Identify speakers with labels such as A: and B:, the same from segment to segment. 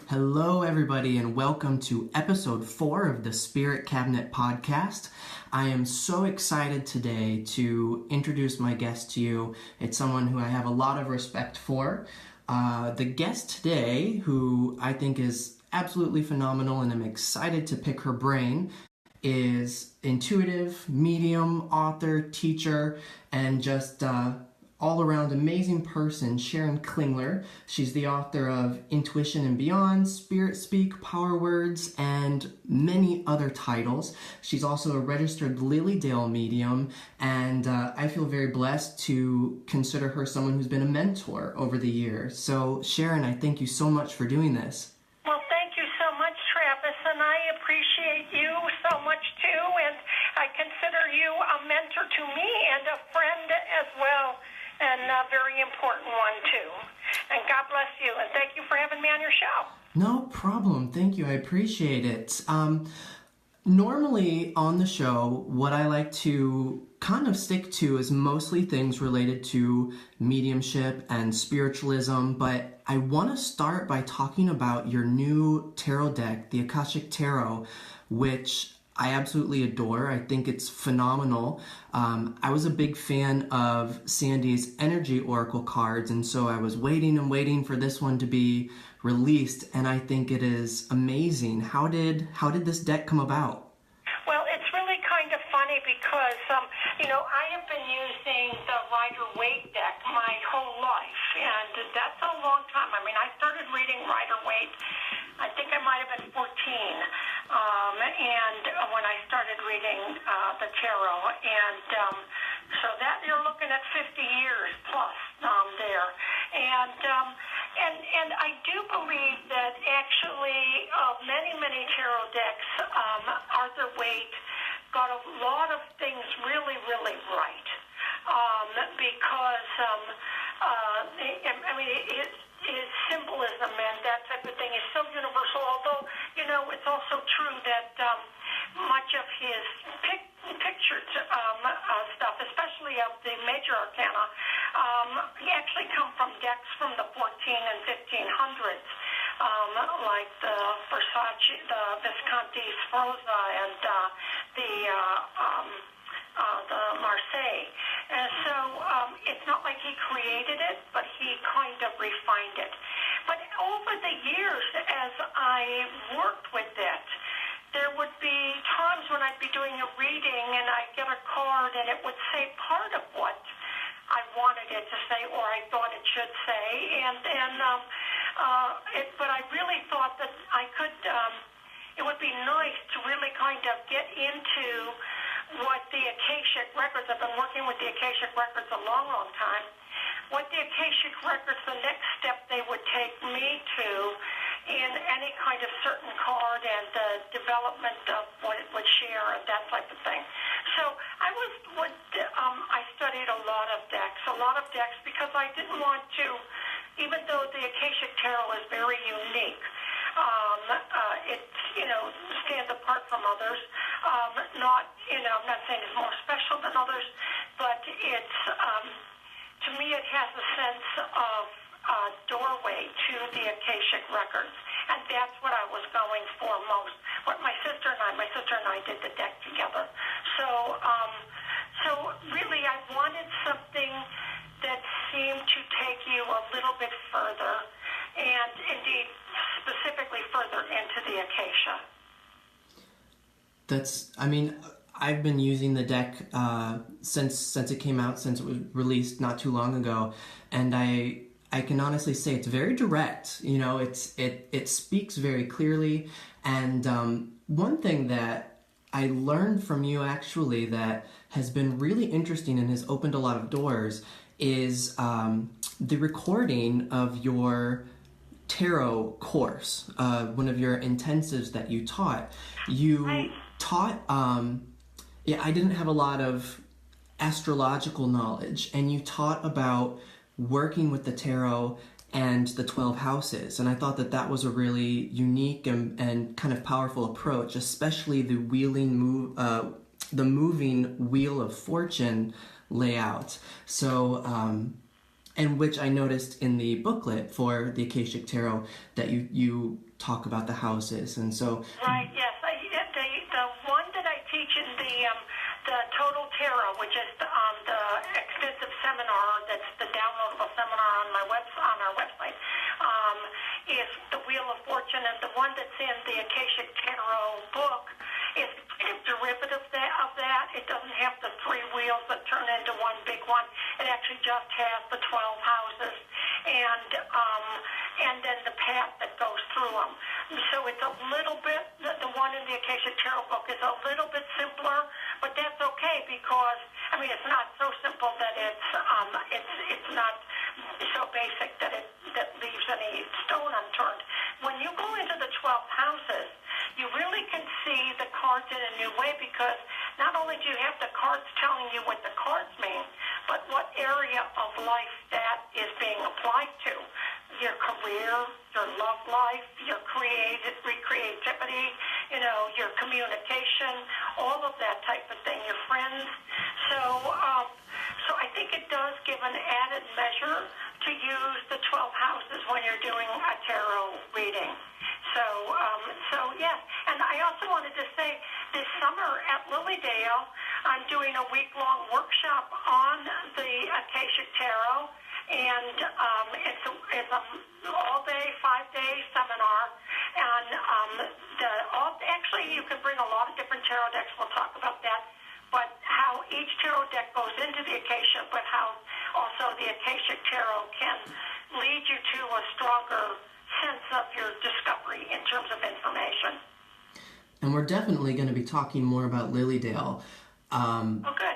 A: Hello, everybody, and welcome to episode 4 of the Spirit Cabinet podcast. I am so excited today to introduce my guest to you. It's someone who I have a lot of respect for. The guest today, who I think is absolutely phenomenal and I'm excited to pick her brain, is intuitive, medium, author, teacher, and just all-around amazing person, Sharon Klingler. She's the author of Intuition and Beyond, Spirit Speak, Power Words, and many other titles. She's also a registered Lilydale medium, and I feel very blessed to consider her someone who's been a mentor over the years. So, Sharon, I thank you so much for doing this.
B: Well, thank you so much, Travis, and I appreciate you so much too, and I consider you a mentor to me and a friend as well. And a very important one, too. And God bless you, and thank you for having me on your show.
A: No problem. Thank you. I appreciate it. Normally on the show, what I like to kind of stick to is mostly things related to mediumship and spiritualism, but I want to start by talking about your new tarot deck, the Akashic Tarot, which I absolutely adore. I think it's phenomenal. I was a big fan of Sandy's energy oracle cards, and so I was waiting for this one to be released, and I think it is amazing. How did this deck come about?
B: Well, it's really kind of funny because, I have been using the Rider-Waite deck my whole life, and that's a long time. I mean, I started reading Rider-Waite, I think I might have been 14, and when I started reading the tarot, and so that you're looking at 50 years plus there, and I do believe that actually many tarot decks, Arthur Waite got a lot of things really right, because his symbolism and that type of thing is so universal, although, it's also true that much of his pictured stuff, especially of the major arcana, he actually come from decks from the 14 and 1500s, like the Versace, the Visconti Sforza, and the Marseille. And so it's not like he created it, but he kind of refined it. But over the years, as I worked with it, there would be times when I'd be doing a reading and I'd get a card and it would say part of what I wanted it to say or I thought it should say. But I really thought that I could, it would be nice to really kind of get into what the Akashic Records, I've been working with the Akashic Records a long time, what the Akashic Records, the next step they would take me to in any kind of certain card and the development of what it would share and that type of thing. So I studied a lot of decks because I didn't want to, even though the Akashic Tarot is very unique, it, stands apart from others. I'm not saying it's more special than others, but it's, to me, it has a sense of doorway to the Akashic Records, and that's what I was going for most. What my sister and I did the deck together. So really, I wanted something that seemed to take you a little bit further, and indeed, specifically further into the Akasha.
A: I've been using the deck since it came out, since it was released not too long ago, and I can honestly say it's very direct. It speaks very clearly, and one thing that I learned from you actually that has been really interesting and has opened a lot of doors is the recording of your tarot course, one of your intensives that you taught. You taught, I didn't have a lot of astrological knowledge, and you taught about working with the tarot and the 12 houses, and I thought that was a really unique and kind of powerful approach, especially the moving Wheel of Fortune layout. So And which I noticed in the booklet for the Akashic Tarot that you talk about the houses, and so.
B: Right. Yes. The one that I teach in the Total Tarot, which is the extensive seminar, that's the downloadable seminar on our website, is the Wheel of Fortune, and the one that's in the Akashic Tarot book is a derivative of that. It doesn't have the 3 wheels that turn into one big one. It actually just has the 12 houses and then the path that goes through them. So it's a little bit, the one in the Akashic Tarot book is a little bit simpler, but that's okay because, I mean, it's not so simple that it's not so basic that that leaves any stone unturned. When you go into the 12 houses, you really can see the cards in a new way because not only do you have the cards telling you what the cards mean, but what area of life that is being applied to. Your career, your love life, your creativity, your communication, all of that type of thing, your friends. So I think it does give an added measure to use the 12 houses when you're doing a tarot reading. So yes. And I also wanted to say this summer at Lilydale, I'm doing a week-long workshop on the Akashic Tarot, and it's an all-day, 5-day seminar. And actually, you can bring a lot of different tarot decks. We'll talk about that. But how each tarot deck goes into the Akasha, but how also the Akashic Tarot can lead you to a stronger sense of your discovery in terms of information.
A: And we're definitely going to be talking more about Lilydale.
B: Okay.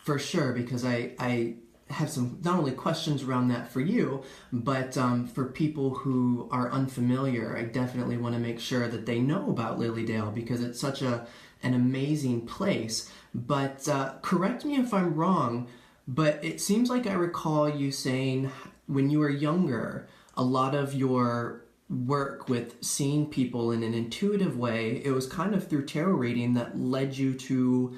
A: For sure, because I have some not only questions around that for you, but for people who are unfamiliar, I definitely want to make sure that they know about Lilydale because it's such an amazing place. But correct me if I'm wrong, but it seems like I recall you saying when you were younger, a lot of your work with seeing people in an intuitive way, it was kind of through tarot reading that led you to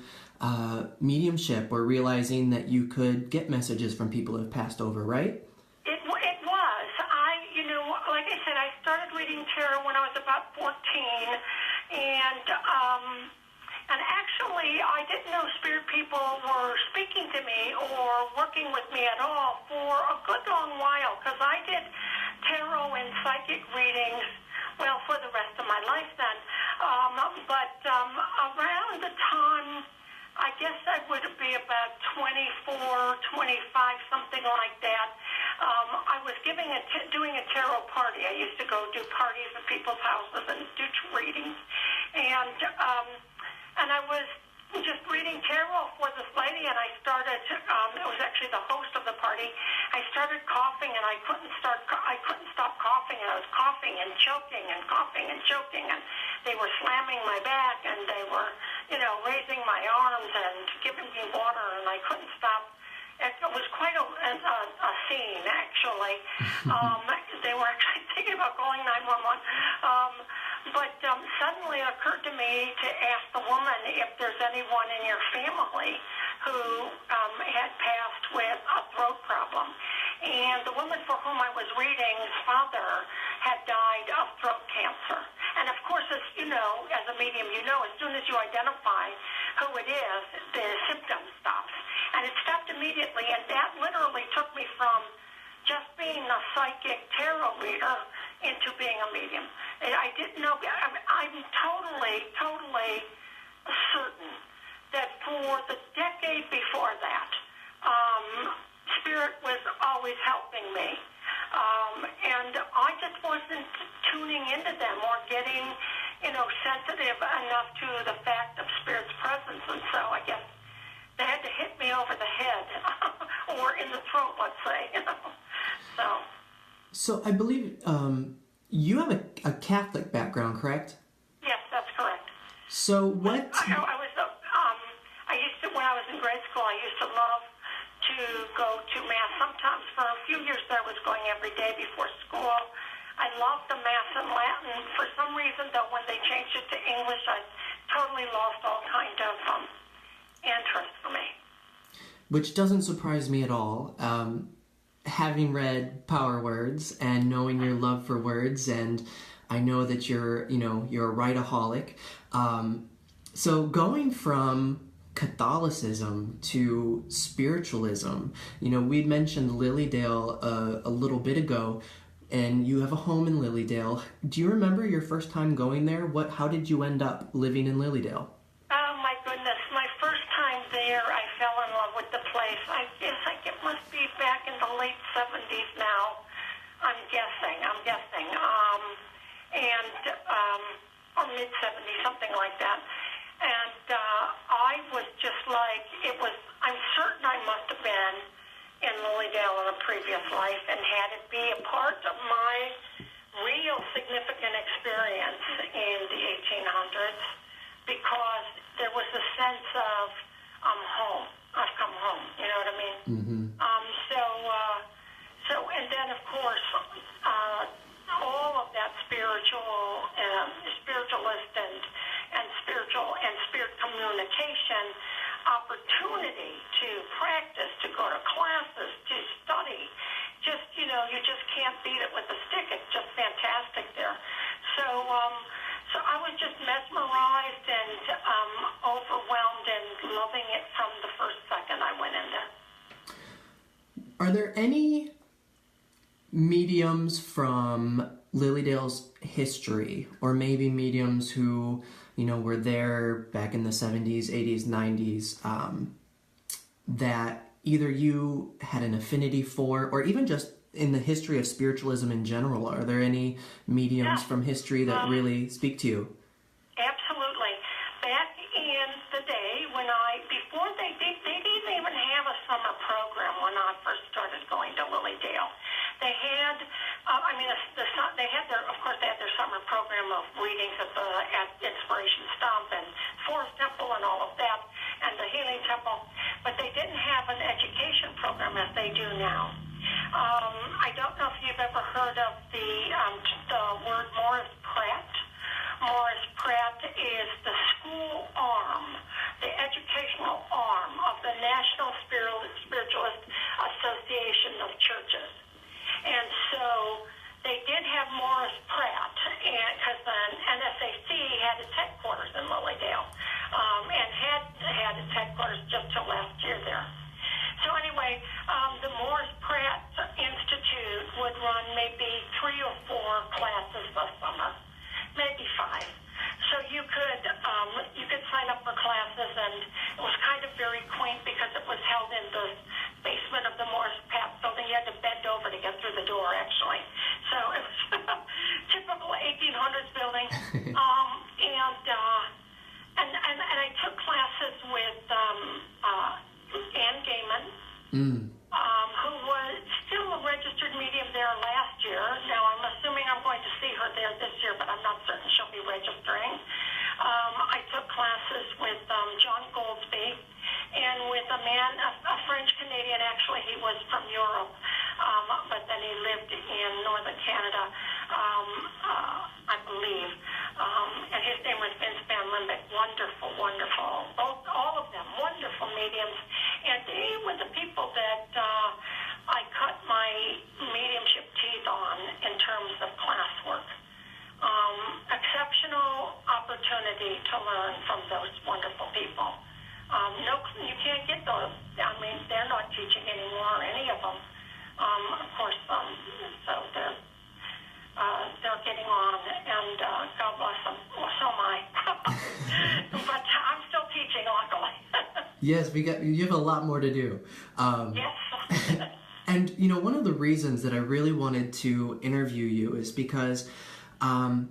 A: mediumship or realizing that you could get messages from people who have passed over, right?
B: It was. Like I said, I started reading tarot when I was about 14, and actually I didn't know spirit people were speaking to me or working with me at all for a good long while, because I did tarot and psychic readings, well, for the rest of my life then. But around the time, I guess I would be about 24, 25, something like that. I was doing a tarot party. I used to go do parties at people's houses and do readings. And I was just reading tarot for this lady, and I started, it was actually the host of the party. I started coughing, and I couldn't stop coughing, and I was coughing and choking and coughing and choking, and they were slamming my back, and they were, raising my arms and giving me water, and I couldn't stop. It was quite a scene, actually. They were actually thinking about calling 911. But suddenly it occurred to me to ask the woman if there's anyone in your family who had passed with a throat problem. And the woman for whom I was reading's father had died of throat cancer. And of course, as you know, as a medium, as soon as you identify who it is, the symptom stops. And it stopped immediately, and that literally took me from just being a psychic tarot reader into being a medium. And I didn't know, I'm totally certain that for the decade before that, Spirit was always helping me. And I just wasn't tuning into them or getting, sensitive enough to the fact of Spirit's presence. And so I guess they had to hit me over the head or in the throat, let's say,
A: So I believe you have a Catholic background, correct?
B: Yes, that's correct.
A: So what?
B: I used to, when I was in grade school, I used to love to go to Mass. Sometimes for a few years there, I was going every day before school. I loved the Mass in Latin. For some reason, though, when they changed it to English, I totally lost all kind of interest for me.
A: Which doesn't surprise me at all. having read Power Words and knowing your love for words, and I know that you're a writeaholic. So going from Catholicism to spiritualism, we'd mentioned Lilydale a little bit ago, and you have a home in Lilydale. Do you remember your first time going there? How did you end up living in Lilydale?
B: Oh my goodness, my first time there, I fell in love with the place. I guess it must be back in the late 70s now. I'm guessing. Or mid 70s, something like that. And I was just like, I'm certain I must have been in Lilydale in a previous life and had it be a part of my real significant experience in the 1800s, because there was a sense of, I'm home. I've come home. You know what I mean?
A: Mm-hmm.
B: And then, of course, all of that spiritualist and spirit communication opportunity to practice, to go to classes, to study. Just, you just can't beat it with a stick. It's just fantastic there. So I was just mesmerized and overwhelmed and loving it from the first second I went in there.
A: Are there any mediums from Lilydale's history, or maybe mediums who, were there back in the 70s, 80s, 90s, that either you had an affinity for, or even just in the history of spiritualism in general? Are there any mediums from history that really speak to you?
B: Absolutely. Back in the day before they didn't even have a summer program when I first started going to Lilydale. They had, they had their summer program of readings at Inspiration Stomp and Forest Temple and all of that, and the Healing Temple, but they didn't have an education program as they do now. I don't know if you've ever heard of the word Morris Pratt. Morris Pratt is the school arm, the educational arm of the National Spiritualist Association of Churches. And so they did have Morris Pratt, because the NSAC had its headquarters in Lilydale, and had its headquarters just till last year there. So anyway, the Morris Pratt Institute would run maybe 3 or 4 classes a summer, maybe 5. So you could sign up for classes, and it was kind of very quaint because it was held in the basement of the Morris Pratt building. You had to bend over to get through the door, actually. So it was typical 1800s building. And I took classes with Anne Gaiman, who was still a registered medium there last year. Now, I'm assuming I'm going to see her there this year, but I'm not certain she'll be registering. I took classes with John Goldsby and with a man, a French-Canadian, actually. He was from Europe, but then he lived in northern Canada, I believe. And his name was Vince Van Limbeck. Wonderful, wonderful. All of them, wonderful mediums. And they were the people that I cut my mediumship teeth on in terms of classwork. Exceptional opportunity to learn from those wonderful people. No, you can't get those. I mean, they're not teaching anymore, any of them. Of course, so they're getting on, and God bless them. Well, so am I. But I'm still teaching, luckily.
A: Yes, you have a lot more to do.
B: Yes.
A: And, one of the reasons that I really wanted to interview you is because, and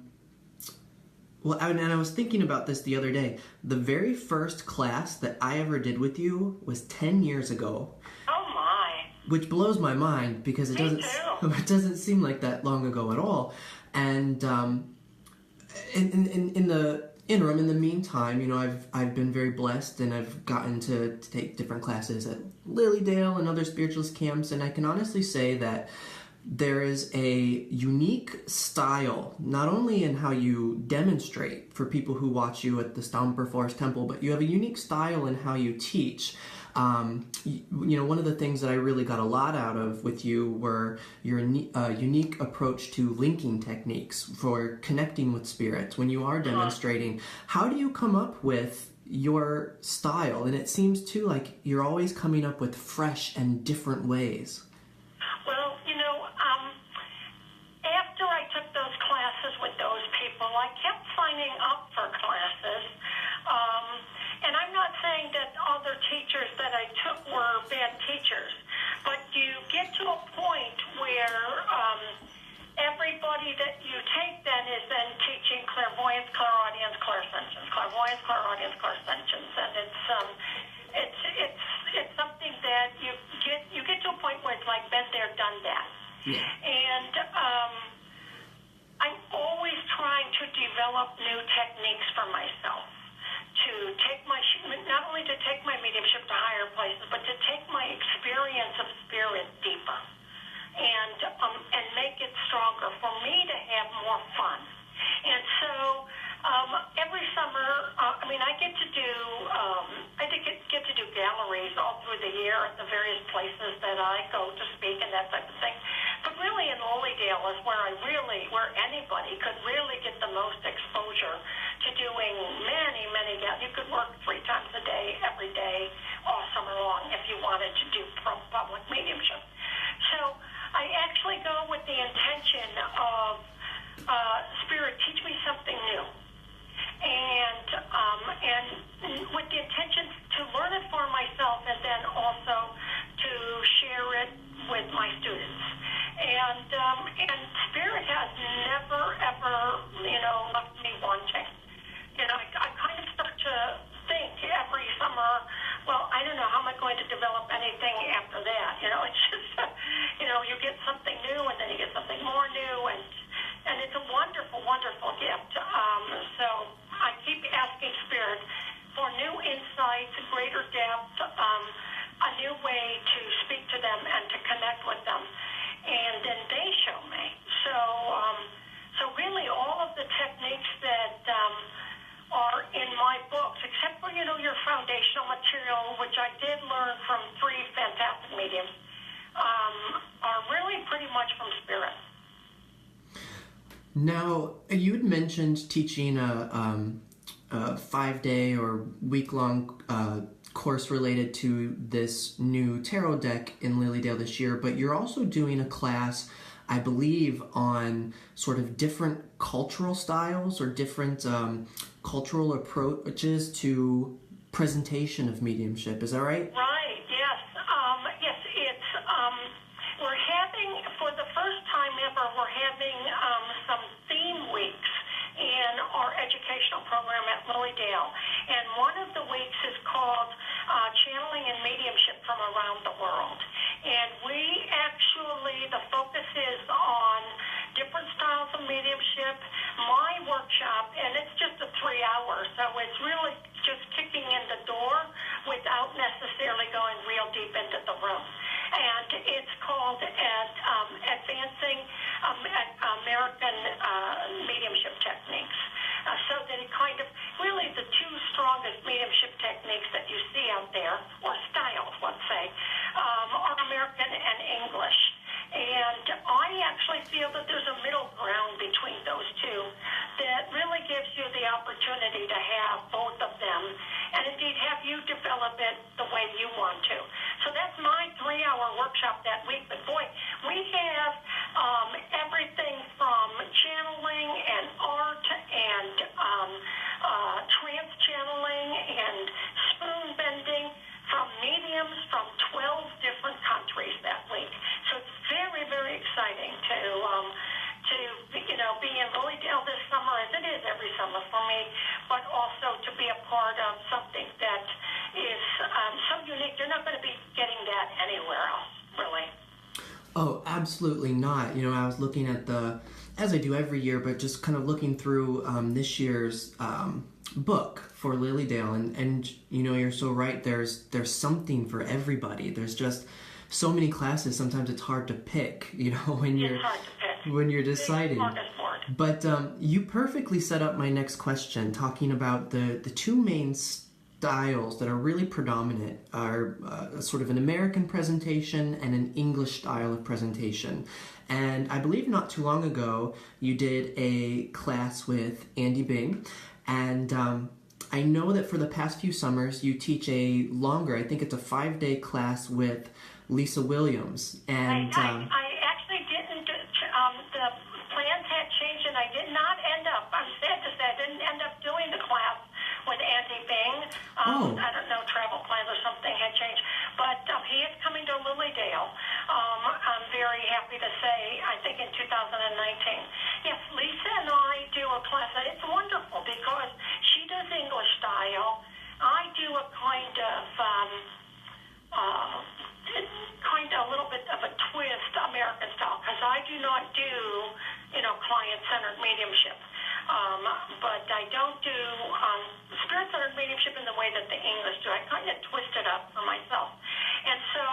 A: I was thinking about this the other day. The very first class that I ever did with you was 10 years ago.
B: Oh, my.
A: Which blows my mind because it doesn't seem like that long ago at all. And in the interim, in the meantime, I've been very blessed, and I've gotten to take different classes at Lilydale and other spiritualist camps, and I can honestly say that there is a unique style, not only in how you demonstrate for people who watch you at the Stomper Forest Temple, but you have a unique style in how you teach. One of the things that I really got a lot out of with you were your unique approach to linking techniques for connecting with spirits when you are demonstrating. How do you come up with your style? And it seems too like you're always coming up with fresh and different ways.
B: Well, after I took those classes with those people, I kept signing up for classes. And I'm not saying that other teachers that I took were bad teachers, but you get to a point where everybody that you take then is then teaching clairvoyance, clairaudience, clairsentience, clairvoyance, clairaudience, clairsentience, and it's something that you get to a point where it's like been there, done that.
A: Yeah.
B: And I'm always trying to develop new techniques for myself, to take not only to take my mediumship to higher places, but to take my experience of spirit deeper and make it stronger for me to have more fun. And so every summer, I get to do galleries all through the year at the various places that I go to speak and that type of thing. But really in Lilydale is where anybody could really get the most exposure to doing many, many galleries. You could work 3 times a day, every day, all summer long if you wanted to do public mediumship. So I actually go with the intention of Spirit, teach me something new. And with the intention to learn it for myself and then also to share it with my students. And Spirit has never, ever, left me wanting. I kind of start to think every summer, well, I don't know, how am I going to develop anything after that? It's just, you get something new and then you get something more new, and it's a wonderful, wonderful gift. So I keep asking Spirit for new insights, greater depth, a new way to speak to them and to connect with them. And then they show me. So really all of the techniques that are in my books, except for, your foundational material, which I did learn from 3 fantastic mediums, are really pretty much from Spirit.
A: Now, you had mentioned teaching a 5-day or week-long course related to this new tarot deck in Lilydale this year, but you're also doing a class, I believe, on sort of different cultural styles or different cultural approaches to presentation of mediumship. Is that right?
B: Right, yes. Yes, it's, we're having, for the first time ever, we're having some theme weeks in our educational program at Lilydale. And one of the weeks is called Channeling and Mediumship from Around the World. And we actually, the focus is on different styles of mediumship. My workshop, and it's just a 3-hour, so it's really just kicking in the door without necessarily going real deep into the room. And it's called Advancing American Mediumship Techniques. So that it kind of, really the 2 strongest mediumship techniques that you see out there, or styles, let's say, are American and English. And I actually feel that there's a middle ground between those 2 that really gives you the opportunity to have both of them, and indeed have you develop it the way you want to. So that's my 3-hour workshop that week. But boy, we have everything from channeling and art and trance channeling and spoon bending from mediums from 12 different countries that week. So it's very, very exciting to be in Lilydale this summer, as it is every summer for me, but also to be a part of something that is so unique. You're not going to be getting that anywhere else, really.
A: Oh, absolutely not. I was looking at as I do every year, but just kind of looking through this year's book for Lilydale, and you're so right. There's something for everybody. There's just so many classes. Sometimes it's hard to pick. When you're deciding. But you perfectly set up my next question, talking about the 2 main styles that are really predominant are sort of an American presentation and an English style of presentation. And I believe not too long ago you did a class with Andy Bing, and I know that for the past few summers you teach a longer, I think it's a 5-day class with Lisa Williams. And
B: I actually didn't, the plans had changed and I did not end up, I'm sad to say, I didn't end up doing the class with Andy Bing. I don't know, travel plans or something had changed. But he is coming to Lilydale. I'm very happy to say, I think in 2019. Yes, Lisa and I do a class, and it's wonderful because she does English style. I do a kind of a little bit of a twist American style, because I do not do, client-centered mediumship. But I don't do spirit-centered mediumship in the way that the English do. I kind of twist it up for myself. And so,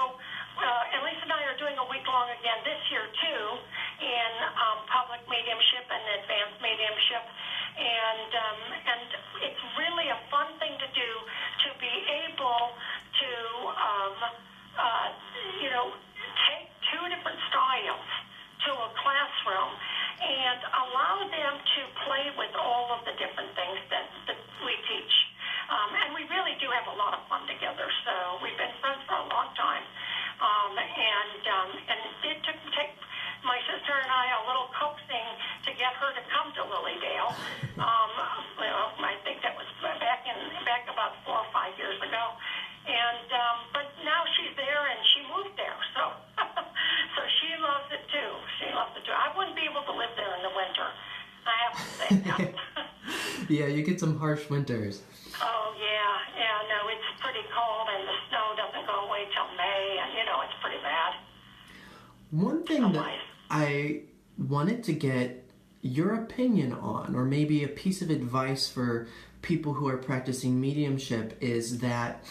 B: and Lisa and I are doing a week-long again this year, too, in public mediumship and advanced mediumship. And it's really a fun thing to do, to be able to, take two different styles to a classroom and allow them to play with all of the different things that we teach. And we really do have a lot of fun together. So we've been friends for a long time. And it took my sister and I a little coaxing to get her to come to Lilydale. I think that was back about 4 or 5 years ago. And but now she's there and she moved there. So so she loves it too. I wouldn't be able to live there in the winter. I have to say that.
A: Yeah, you get some harsh winters.
B: Oh, yeah, no, it's pretty cold, and the snow doesn't go away till May, and, it's pretty bad.
A: One thing that I wanted to get your opinion on, or maybe a piece of advice for people who are practicing mediumship, is that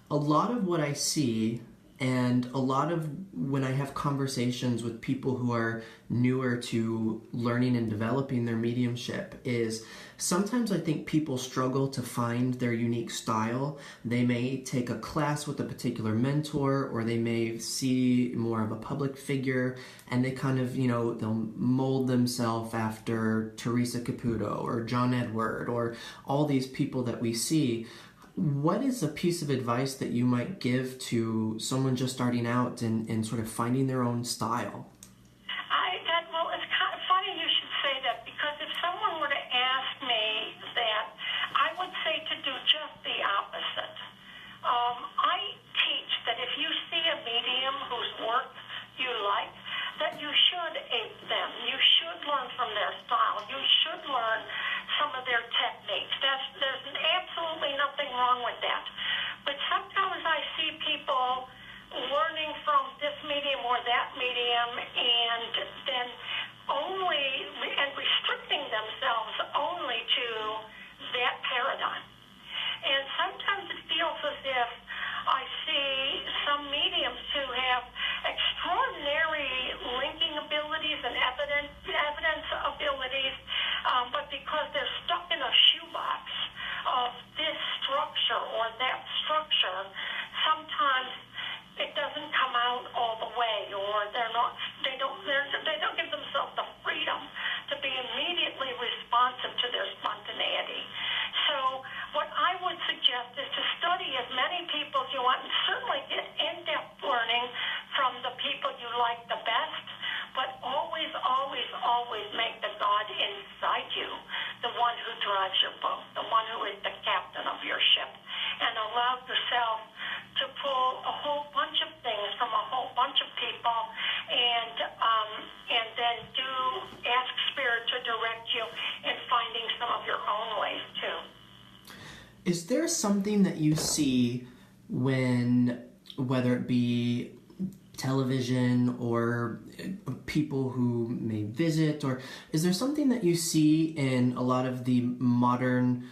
A: a lot of what I see, and a lot of when I have conversations with people who are newer to learning and developing their mediumship, is sometimes I think people struggle to find their unique style. They may take a class with a particular mentor, or they may see more of a public figure, and they kind of, they'll mold themselves after Teresa Caputo or John Edward or all these people that we see. What is a piece of advice that you might give to someone just starting out and sort of finding their own style?
B: Well, it's kind of funny you should say that, because if someone were to ask me that, I would say to do just the opposite. I teach that if you see a medium whose work you like, that you should ape them. You should learn from their style. You should learn some of their techniques. There's absolutely nothing wrong with that. But sometimes I see people learning from this medium or that medium, and then restricting themselves only to that paradigm. And sometimes it feels as if I see some mediums who have extraordinary linking abilities and evidence abilities, but because they're stuck in a shoebox of this structure or that structure, sometimes it doesn't come out all the way, or they don't give themselves the freedom to be immediately responsive to their spontaneity. So what I would suggest is to study as many people as you want, and certainly get in-depth learning from the people you like the best, but always, always, always make the God inside you the one who drives your boat, the one who is the captain of your ship, and allow yourself to pull a whole bunch of things from a whole bunch of people, and then ask Spirit to direct you in finding some of your own ways too.
A: Is there something that you see whether it be television or people who may visit, or is there something that you see in a lot of the modern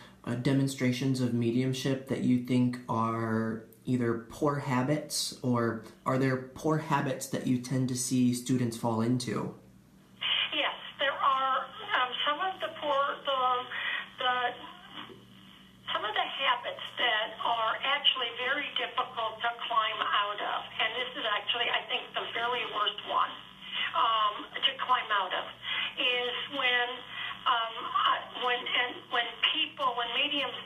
A: demonstrations of mediumship that you think are either poor habits, or are there poor habits that you tend to see students fall into?
B: Yes, there are some of the habits that are very difficult to climb out of. And this is actually, I think, the very worst one to climb out of, is when mediums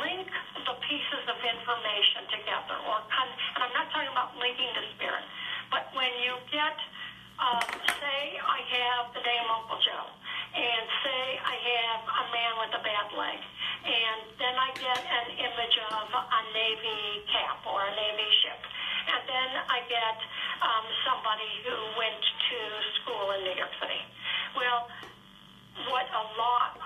B: link the pieces of information together, and I'm not talking about linking the spirit, but when you get, say I have the name Uncle Joe, and say I have a man with a bad leg, and then I get an image of a Navy cap or a Navy ship, and then I get somebody who went to school in New York City. Well, what a lot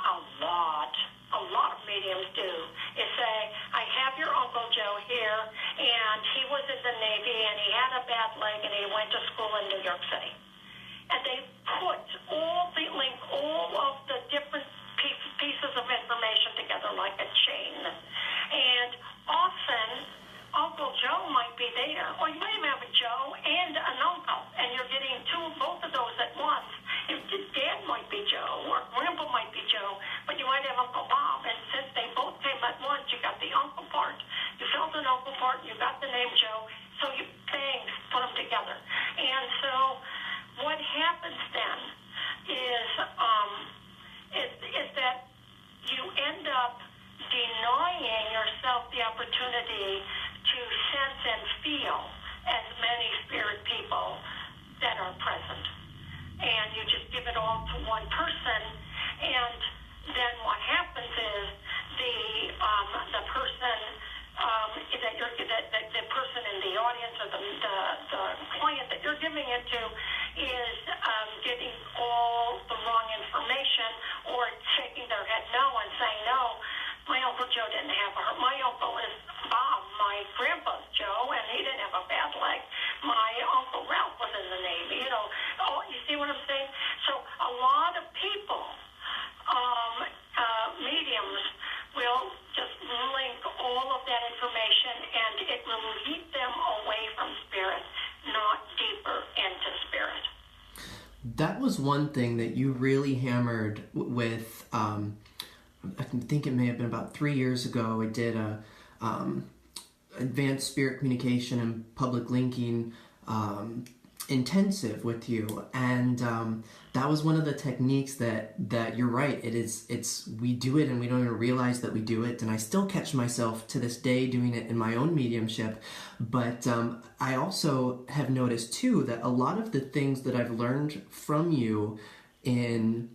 B: of mediums do is say, I have your Uncle Joe here, and he was in the Navy, and he had a bad leg, and he went to school in New York City. And they link all of the different pieces of information together like a chain. And often, Uncle Joe might be there, or you might even have a Joe and an uncle, and you're getting both of those at once. Dad might be Joe, or Grandpa might be Joe, but you might have Uncle Bob, and since they both came at once, you got the uncle part, you filled an uncle part, you got the name Joe, so you put them together. And so what happens then is that you end up denying yourself the opportunity to sense and feel as many spirit people that are present. And you just give it all to one person, and then what happens is the person the person in the audience, or the client that you're giving it to, is getting all the wrong information, or shaking their head no and saying, no, my Uncle Joe didn't have my uncle is Bob, my grandpa's Joe, and he didn't have a bad leg. My Uncle Ralph was in the Navy, you see what I'm saying? So a lot of people, mediums, will just link all of that information, and it will lead them away from spirit, not deeper into spirit.
A: That was one thing that you really hammered with, I think it may have been about 3 years ago. I did a advanced spirit communication and public linking intensive with you, and that was one of the techniques that you're right, it's we do it and we don't even realize that we do it, and I still catch myself to this day doing it in my own mediumship. But I also have noticed too that a lot of the things that I've learned from you in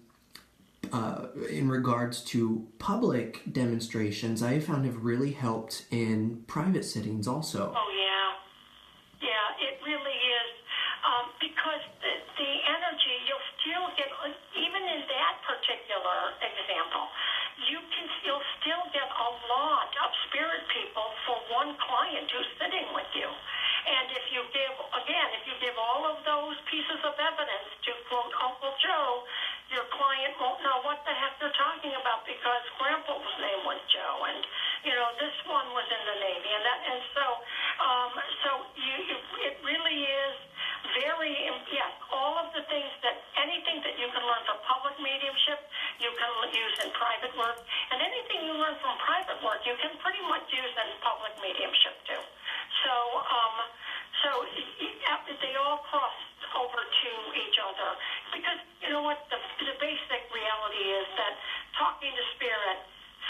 A: regards to public demonstrations, I have found have really helped in private sittings also.
B: Oh yeah, it really is, because the energy, you'll still get, even in that particular example, you'll still get a lot of spirit people for one client who's sitting with you. And if you give all of those pieces of evidence to quote Uncle Joe, your client won't know what the heck they're talking about, because Grandpa's name was Joe, and this one was in the Navy, and so it really is very, yes, all of the things anything that you can learn from public mediumship, you can use in private work, and anything you learn from private work, you can pretty much use in public mediumship too. So they all cross over to each other, because you know what, the basic reality is that talking to spirit,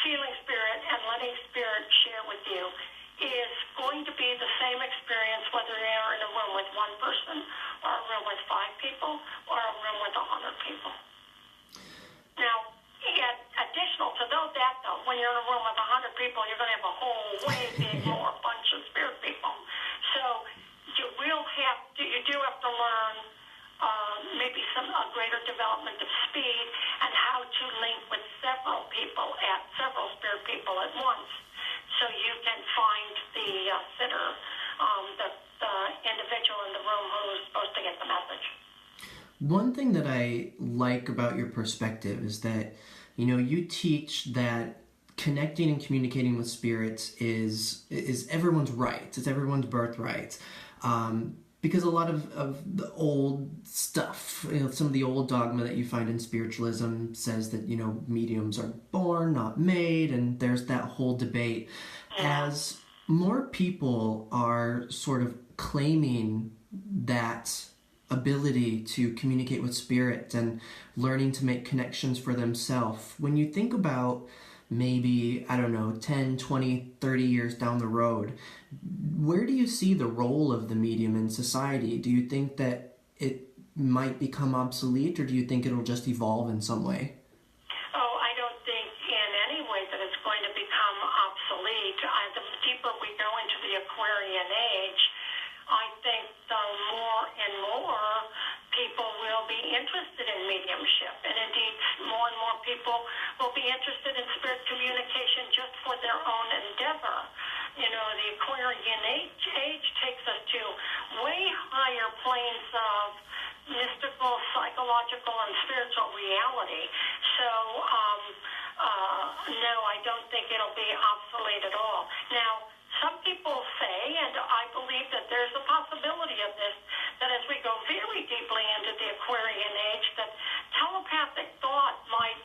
B: feeling spirit, and letting spirit share with you is going to be the same experience whether you're in a room with one person, or a room with 5 people, or a room with 100 people. Now, additional to that though, when you're in a room with 100 people, you're going to have a whole way big more bunch of spirit people. So you do have to learn maybe a greater development of speed, and how to link with several spirit people at once, so you can find the sitter, the individual in the room who's supposed to get the message.
A: One thing that I like about your perspective is that, you teach that connecting and communicating with spirits is everyone's right. It's everyone's birthright. Because a lot of the old stuff, some of the old dogma that you find in spiritualism says that, mediums are born, not made, and there's that whole debate.
B: Yeah.
A: As more people are sort of claiming that ability to communicate with spirit and learning to make connections for themselves. When you think about maybe, I don't know, 10, 20, 30 years down the road, where do you see the role of the medium in society? Do you think that it might become obsolete, or do you think it'll just evolve in some way?
B: Oh, I don't think in any way that it's going to become obsolete. The deeper we go into the Aquarian age, I think the more and more people will be interested in mediumship, and indeed more and more people will be interested in spirit communication just for their own endeavor. You know, the Aquarian age takes us to way higher planes of mystical, psychological, and spiritual reality. So, no, I don't think it'll be obsolete at all. Now, some people say, and I believe that there's a possibility of this, that as we go very deeply into the Aquarian age, that telepathic thought might,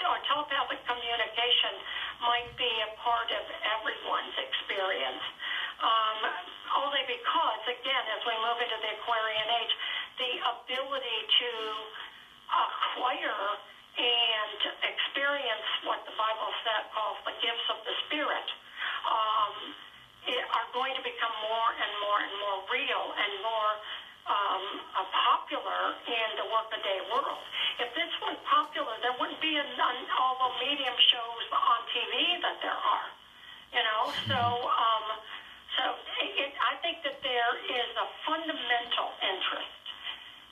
B: or telepathic communication might be a part of everyone's experience. Only because, again, as we move into the Aquarian age, the ability to acquire and experience what the Bible calls the gifts of the Spirit are going to become more and more and more real and more popular in the workaday world. If this was popular, there wouldn't be all the medium shows on TV that there are. You know, so I think that there is a fundamental interest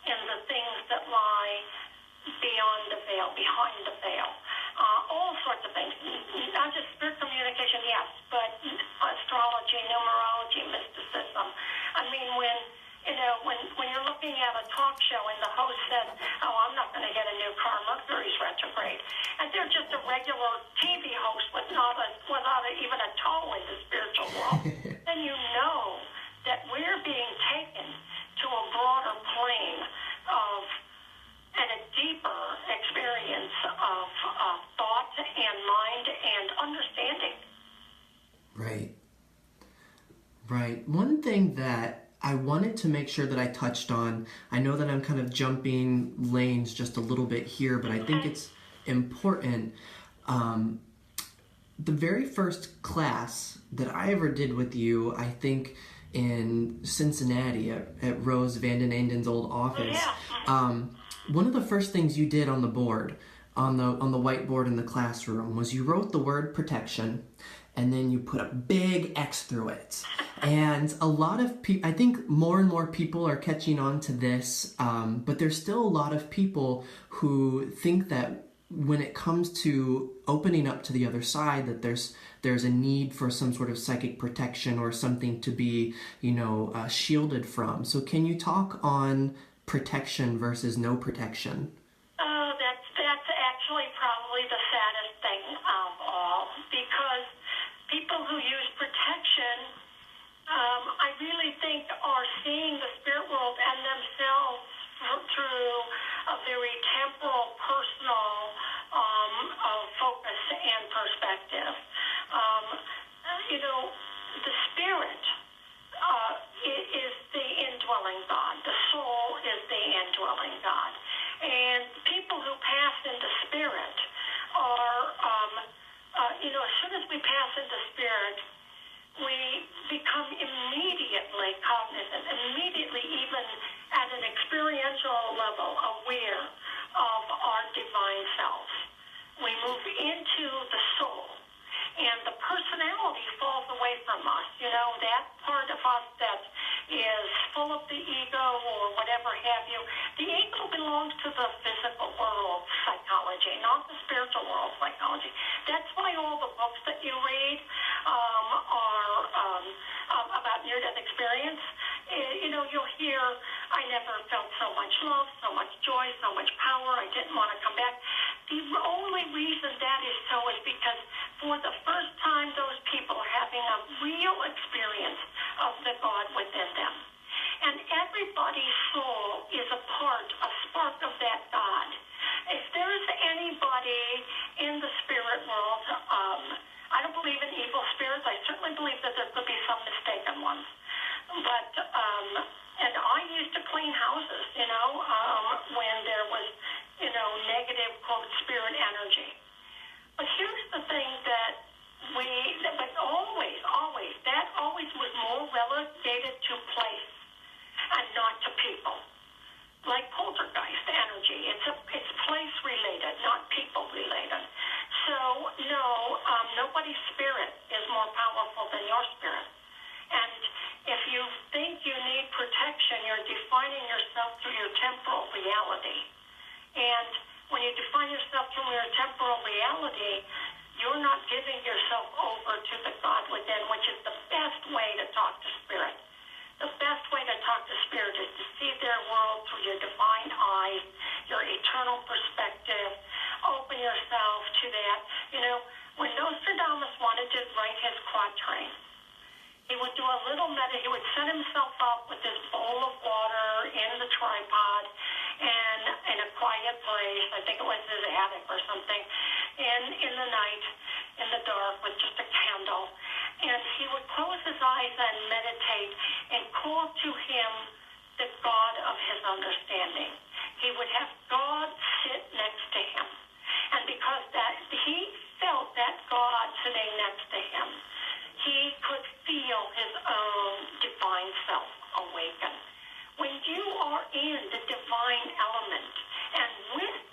B: in the things that lie beyond the veil, behind the veil. All sorts of things. Not just spirit communication, yes, but astrology, numerology, mysticism. I mean, when you're looking at a talk show and the host says, "Oh, I'm not going to get a new car, Mercury's retrograde," and they're just a regular TV host without even a toe in the spiritual world, then you know that we're being taken to a broader plane of and a deeper experience of thought and mind and understanding.
A: Right. One thing that I wanted to make sure that I touched on, I know that I'm kind of jumping lanes just a little bit here, but I think it's important. The very first class that I ever did with you, I think in Cincinnati at Rose Van den Enden's old office, one of the first things you did on the board, on the whiteboard in the classroom, was you wrote the word protection, and then you put a big X through it. And a lot of people, I think more and more people are catching on to this, but there's still a lot of people who think that when it comes to opening up to the other side, that there's a need for some sort of psychic protection or something to be, shielded from. So can you talk on protection versus no protection?
B: Oh, that's actually probably the saddest thing of all, because people who use protection, I really think, are seeing the spirit world and themselves through a very temporal, personal focus and perspective. The spirit is the indwelling God. The soul is the indwelling God. And people who pass into spirit are, as soon as we pass into spirit, we become immediately cognizant, immediately even at an experiential level aware of our divine self. We move into the soul, and the personality falls away from us. That part of us that is full of the ego or whatever have you. The ego belongs to the physical world psychology, not the spiritual world psychology. That's why all the books that you read are about near-death experience. You'll hear, "I never felt so much love, so much joy, so much power. I didn't want to come back." The only reason that is so is because for the first time, those people are having a real experience of the God within them. And everybody's soul is a spark of that God. If there's anybody in the spirit world, I don't believe in evil spirits. I certainly believe that there could be nobody's spirit is more powerful than your spirit. And if you think you need protection, you're defining yourself through your temporal reality. And when you define yourself through your temporal reality, you're not giving yourself over to the God within, which is the best way to talk to spirit. The best way to talk to spirit is to see their world through your divine eyes, your eternal perspective. Open yourself to that. You know, when Nostradamus wanted to write his quatrain, he would do a little he would set himself up with this bowl of water in the tripod and in a quiet place, I think it was his attic or something, and in the night, in the dark, with just a candle. And he would close his eyes and meditate and call to him the God of his understanding. He would have God sit next to him. And because that he felt that God sitting next to him, he could feel his own divine self awaken. When you are in the divine element, and with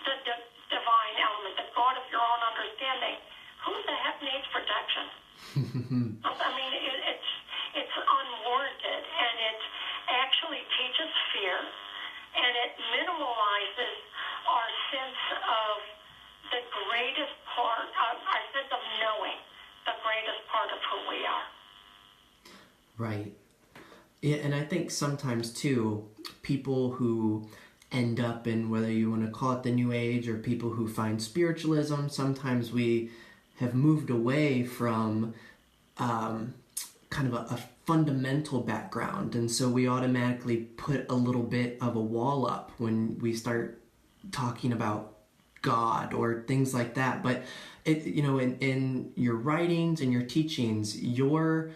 B: the divine element, the God of your own understanding, who the heck needs protection? I mean, it's unwarranted, and it actually teaches fear, and it minimalizes our sense of the greatest part, our sense of knowing the greatest part of who we are.
A: Right. Yeah, and I think sometimes, too, people who end up in, whether you want to call it the New Age, or people who find spiritualism, sometimes we have moved away from kind of a fundamental background, and so we automatically put a little bit of a wall up when we start talking about God or things like that. But in your writings and your teachings, your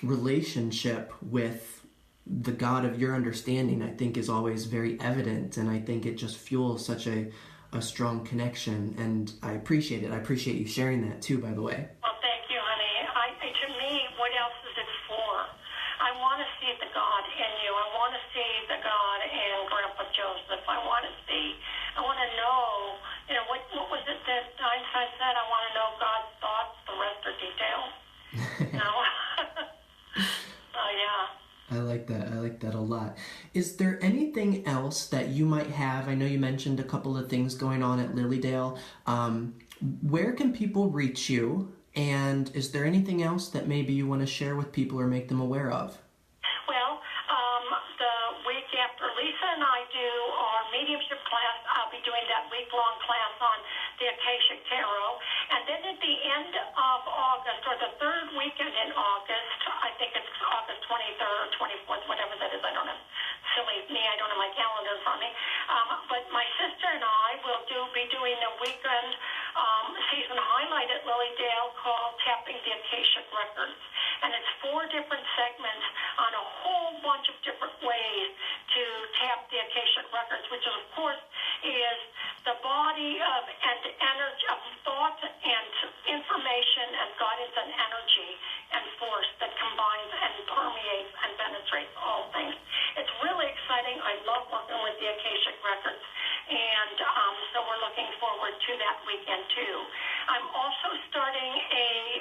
A: relationship with the God of your understanding, I think, is always very evident, and I think it just fuels such a strong connection, and I appreciate it. I appreciate you sharing that too, by the way.
B: Well, thank you, honey. To me, what else is it for? I want to see the God in you. I want to see the God in Grandpa Joseph. I want to know, what was it that Einstein said? I want to know God's thoughts, the rest are details.
A: Yeah. I like that a lot. Is there anything else that you might have? I know you mentioned a couple of things going on at Lilydale. Where can people reach you? And is there anything else that maybe you want to share with people or make them aware of?
B: Well, the week after Lisa and I do our mediumship class, I'll be doing that week-long class on the Akashic Tarot. And then at the end of August, or the third weekend in August, I think it's August 23rd or 24th, whatever that is, I don't know. Silly me, I don't have my calendar in front of me. But my sister and I will be doing a weekend season highlight at Lilydale called Tapping the Akashic Records. And it's 4 different segments on a whole bunch of different ways to tap the Akashic Records, which of course is the body of and energy of thought and information and guidance and energy and force that combines and permeates and penetrates all things. It's really exciting. I love working with the Akashic Records, and so we're looking forward to that weekend too. I'm also starting a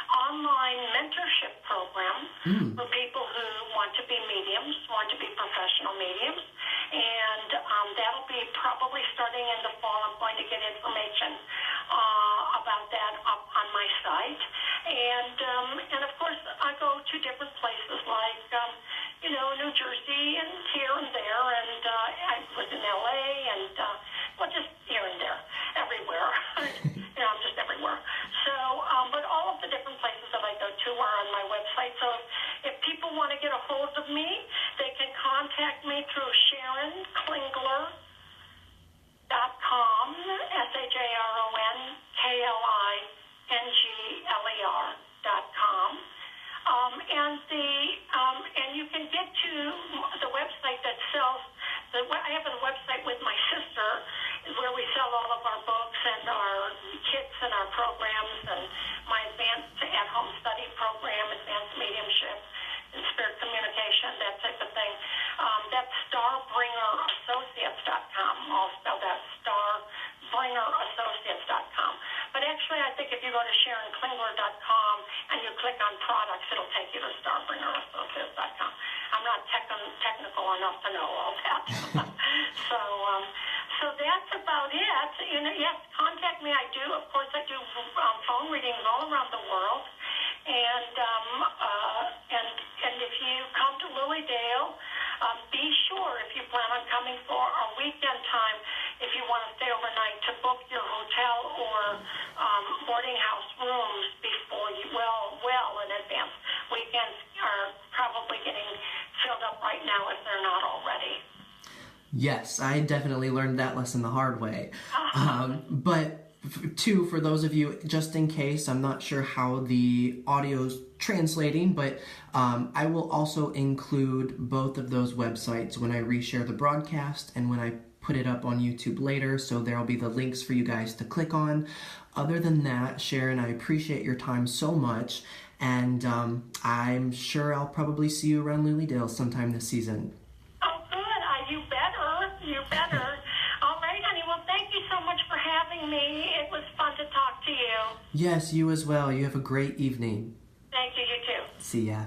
B: online mentorship program for people who want to be mediums, want to be professional mediums, and that'll be probably starting in the fall. I'm going to get information about that up on my site, and of course I go to different places like New Jersey and here and there, and I was in LA and just here and there, everywhere. I'm just everywhere. So, but all of the different places that I go to are on my website. So if people want to get a hold of me, they can contact me through Sharon Klingler. .com, SharonKlingler.com. And think if you go to SharonKlingler.com and you click on products, it'll take you to StarbringerAssociates.com. I'm not technical enough to know all that. So that's about it. Yes, contact me. I do phone readings all around the world. And if you come to Lilydale, be sure, if you plan on coming for a weekend time, if you want to stay overnight, to book your hotel or boarding house rooms before you, well in advance. Weekends are probably getting filled up right now if they're not already.
A: Yes, I definitely learned that lesson the hard way. But two, for those of you, just in case, I'm not sure how the audio's translating, but I will also include both of those websites when I reshare the broadcast and when I put it up on YouTube later, so there'll be the links for you guys to click on. Other than that, Sharon, I appreciate your time so much, and I'm sure I'll probably see you around Lilydale sometime this season.
B: Oh, good. You better. All right, honey. Well, thank you so much for having me. It was fun to talk to you.
A: Yes, you as well. You have a great evening.
B: Thank you. You too.
A: See ya.